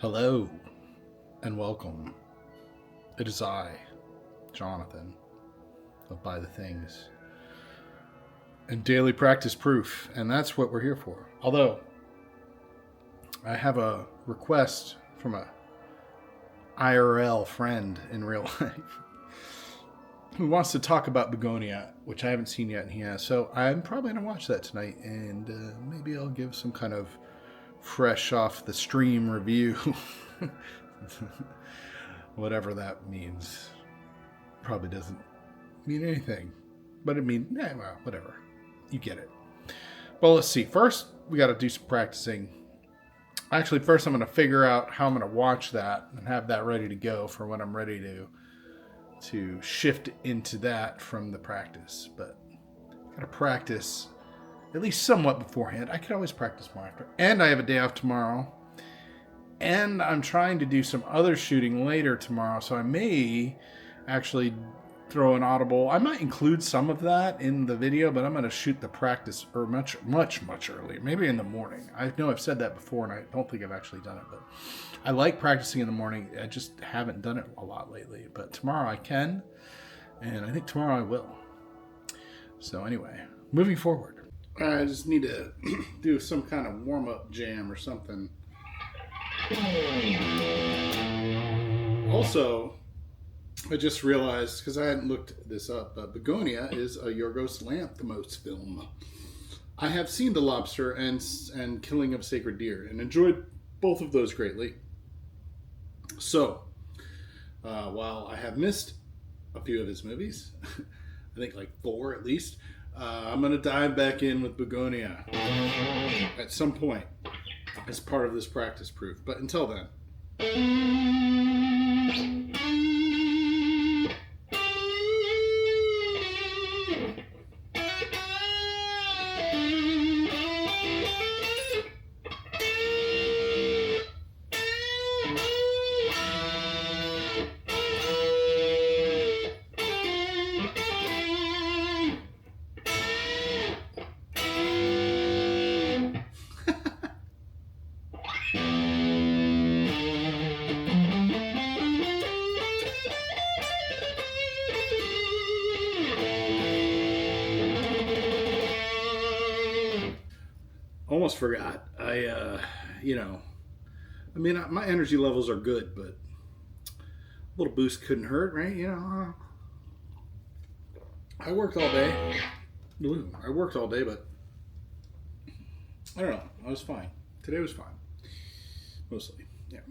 Hello and welcome. It is I, Jonathan, of BuyTheThings, and Daily Practice Proof, and that's what we're here for. Although, I have a request from a IRL friend in real life who wants to talk about Bugonia, which I haven't seen yet, and he has. So I'm probably going to watch that tonight, and maybe I'll give some kind of fresh off the stream review. Whatever that means. Probably doesn't mean anything. But it means, well, whatever. You get it. Well, let's see. First, we got to do some practicing. Actually, first I'm going to figure out how I'm going to watch that and have that ready to go for when I'm ready to shift into that from the practice. But got to practice at least somewhat beforehand. I could always practice more after. And I have a day off tomorrow. And I'm trying to do some other shooting later tomorrow. So I may actually throw an audible. I might include some of that in the video, but I'm going to shoot the practice much earlier. Maybe in the morning. I know I've said that before, and I don't think I've actually done it. But I like practicing in the morning. I just haven't done it a lot lately. But tomorrow I can. And I think tomorrow I will. So anyway, moving forward. I just need to do some kind of warm-up jam or something. Also, I just realized, because I hadn't looked this up, Bugonia is a Yorgos Lanthimos film. I have seen The Lobster and Killing of Sacred Deer and enjoyed both of those greatly. So, while I have missed a few of his movies, I think like 4 at least, I'm going to dive back in with Bugonia at some point as part of this practice proof. But until then. Almost forgot. My energy levels are good, but a little boost couldn't hurt, right? I worked all day. But I don't know. I was fine. Today was fine. Mostly, yeah.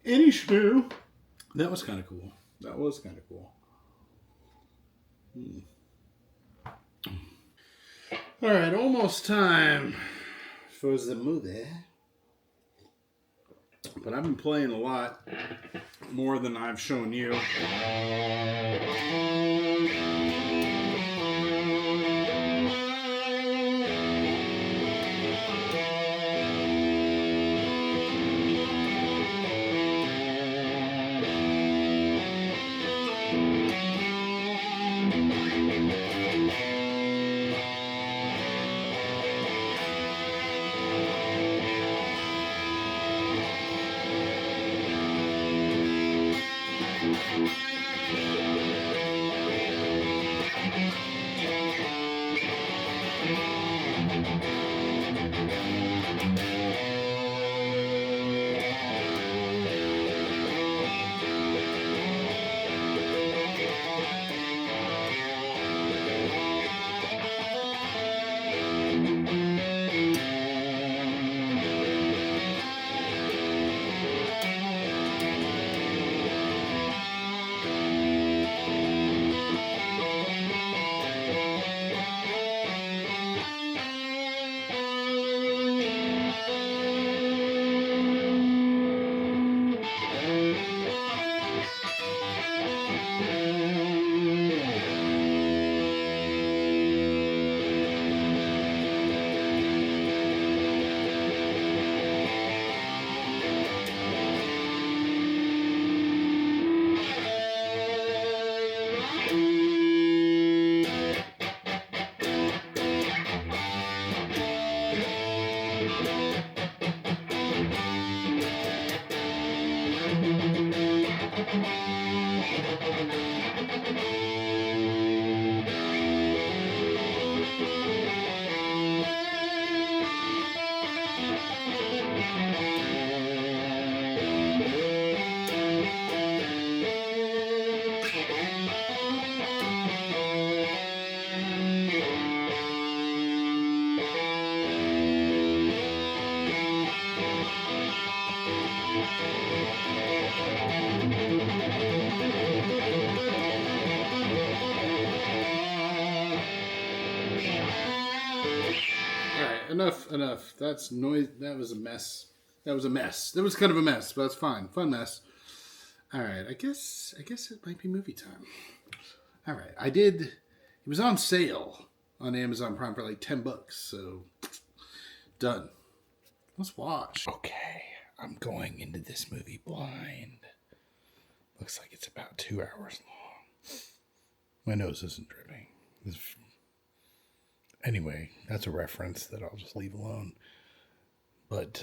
Anywho, that was kind of cool. That was kind of cool. All right, almost time for the movie. But I've been playing a lot more than I've shown you. Enough. That's noise. That was a mess. That was kind of a mess, but that's fine. Fun mess. All right. I guess it might be movie time. All right. It was on sale on Amazon Prime for like $10. So done. Let's watch. Okay. I'm going into this movie blind. Looks like it's about 2 hours long. My nose isn't dripping. Anyway, that's a reference that I'll just leave alone. But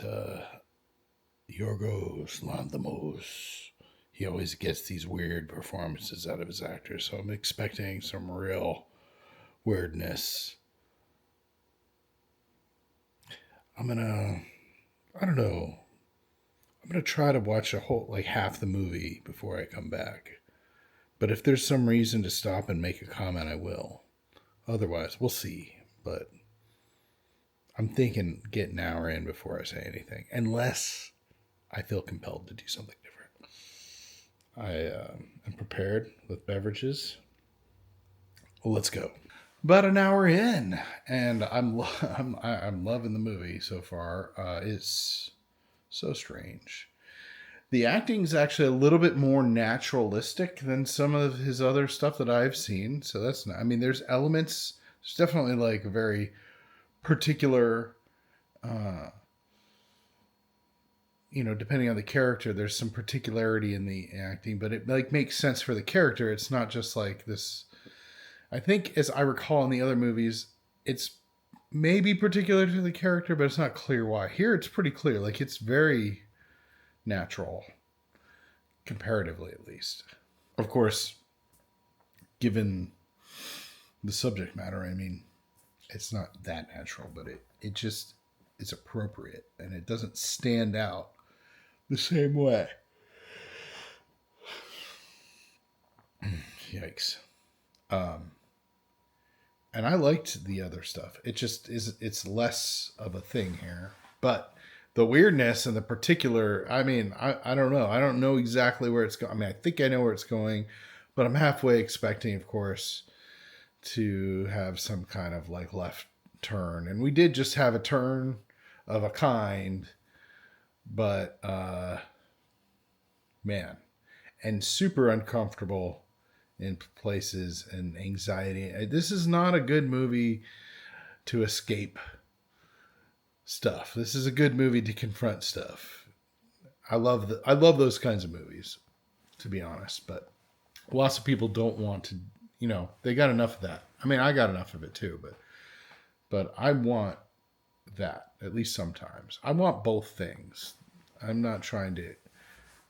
Yorgos Lanthimos, he always gets these weird performances out of his actors, so I'm expecting some real weirdness. I don't know. I'm gonna try to watch half the movie before I come back. But if there's some reason to stop and make a comment, I will. Otherwise, we'll see. But I'm thinking get an hour in before I say anything, unless I feel compelled to do something different. I am prepared with beverages. Well, let's go. About an hour in, and I'm loving the movie so far. It's so strange. The acting is actually a little bit more naturalistic than some of his other stuff that I've seen. So that's not. I mean, there's elements. There's definitely like a very particular, depending on the character, there's some particularity in the acting, but it like makes sense for the character. It's not just like this. I think, as I recall in the other movies, it's maybe particular to the character, but it's not clear why. Here, it's pretty clear. Like, it's very natural, comparatively at least. Of course, given the subject matter, I mean, it's not that natural, but it just is appropriate, and it doesn't stand out the same way. Yikes. And I liked the other stuff. It's less of a thing here. But the weirdness and the particular. I mean, I don't know. I don't know exactly where it's going. I mean, I think I know where it's going, but I'm halfway expecting, of course, to have some kind of like left turn. And we did just have a turn of a kind, but man, and super uncomfortable in places and anxiety. This is not a good movie to escape stuff. This is a good movie to confront stuff. I love those kinds of movies, to be honest, but lots of people don't want to, they got enough of that. I mean, I got enough of it too, but I want that, at least sometimes. I want both things. I'm not trying to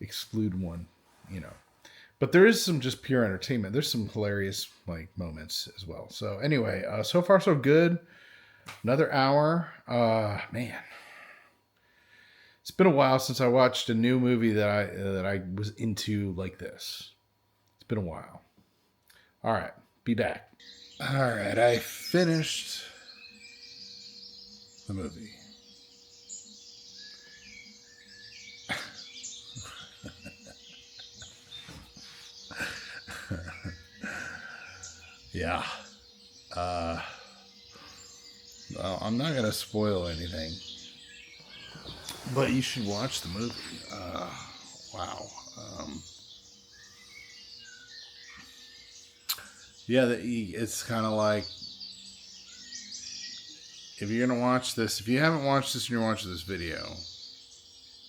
exclude one, But there is some just pure entertainment. There's some hilarious like moments as well. So anyway, so far so good. Another hour. Man, it's been a while since I watched a new movie that I was into like this. It's been a while. All right, be back. All right, I finished the movie. Yeah. Well, I'm not going to spoil anything, but you should watch the movie. Wow. Yeah, it's kind of like, if you're going to watch this, if you haven't watched this and you're watching this video,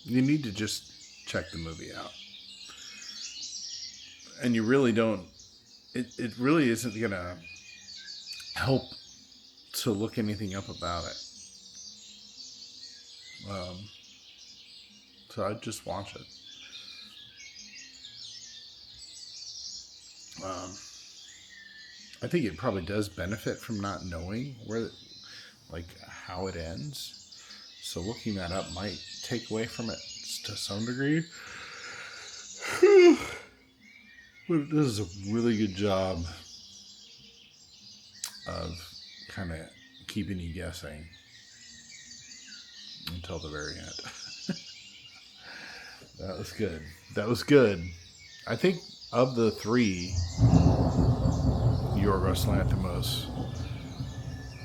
you need to just check the movie out. And you really don't, it really isn't going to help to look anything up about it. So I'd just watch it. I think it probably does benefit from not knowing how it ends. So looking that up might take away from it to some degree. But it does a really good job of kind of keeping you guessing until the very end. That was good. I think of the three Yorgos Lanthimos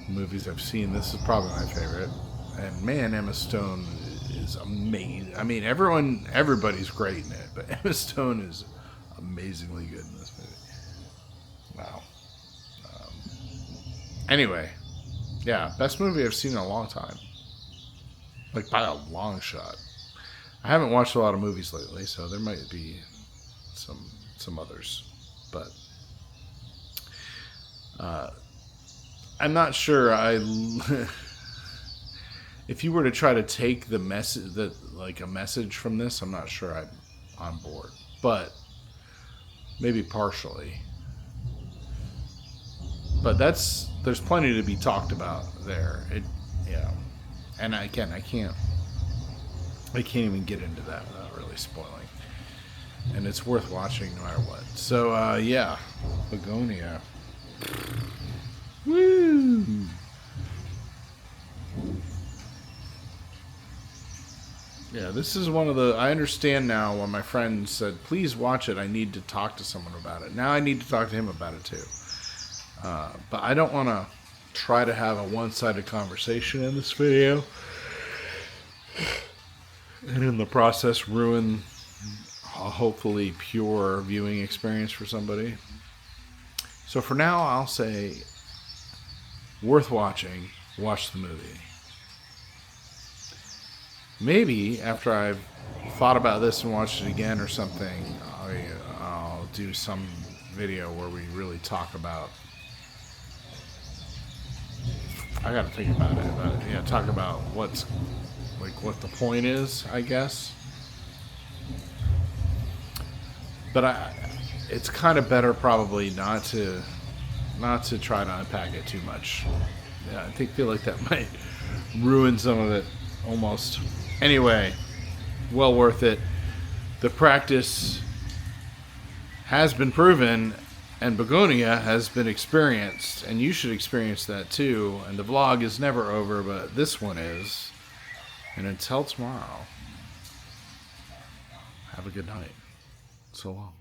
movies I've seen, this is probably my favorite. And man, Emma Stone is amazing. I mean, everybody's great in it, but Emma Stone is amazingly good in this movie. Wow. Anyway, yeah, best movie I've seen in a long time. Like, by a long shot. I haven't watched a lot of movies lately, so there might be some others. But I'm not sure if you were to try to take the message, a message from this, I'm not sure I'm on board. But maybe partially. But there's plenty to be talked about there. And I can't even get into that without really spoiling. And it's worth watching no matter what. So yeah, Bugonia. Woo! Yeah, this is one of the... I understand now when my friend said, please watch it, I need to talk to someone about it. Now I need to talk to him about it too. But I don't want to try to have a one-sided conversation in this video. And in the process ruin a hopefully pure viewing experience for somebody. So for now, I'll say, worth watching. Watch the movie. Maybe after I've thought about this and watched it again or something, I'll do some video where we really talk about... I gotta think about it, but talk about what the point is, I guess. But it's kind of better probably not to try to unpack it too much. Yeah, I feel like that might ruin some of it almost. Anyway, well worth it. The practice has been proven, and Bugonia has been experienced, and you should experience that too. And the vlog is never over, but this one is. And until tomorrow, have a good night. So long.